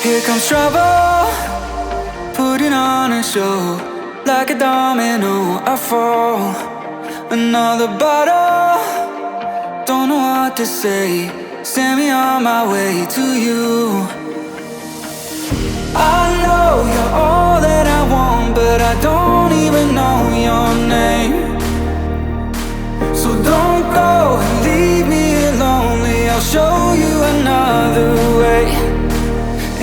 Here comes trouble, putting on a show. Like a domino, I fall. Another bottle, don't know what to say. Send me on my way to you. I know you're all that I want, but I don't even know your name. So don't go and leave me here lonely. I'll show you another way.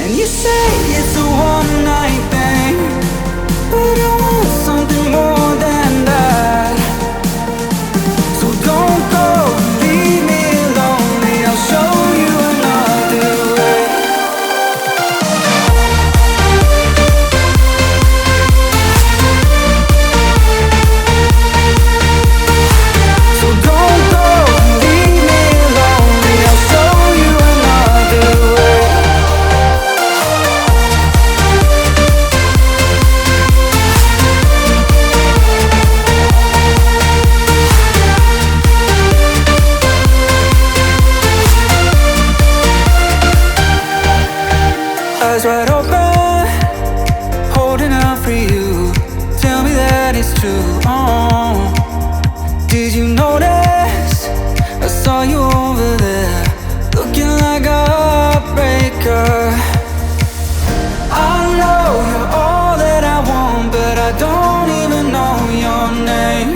And you say it's a one-night thing, but I want something more than that. So don't go and leave me here lonely. I'll show you another way. So don't go and leave me here lonely. I'll show you another way. Eyes wide open, holding out for you. Tell me that it's true. Oh, did you notice? I saw you over there, looking like a heartbreaker. I know you're all that I want, but I don't even know your name.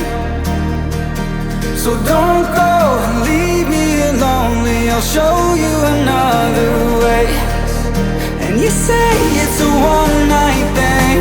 So don't go and leave me here lonely. I'll show you another way. And you say it's a one-night thing,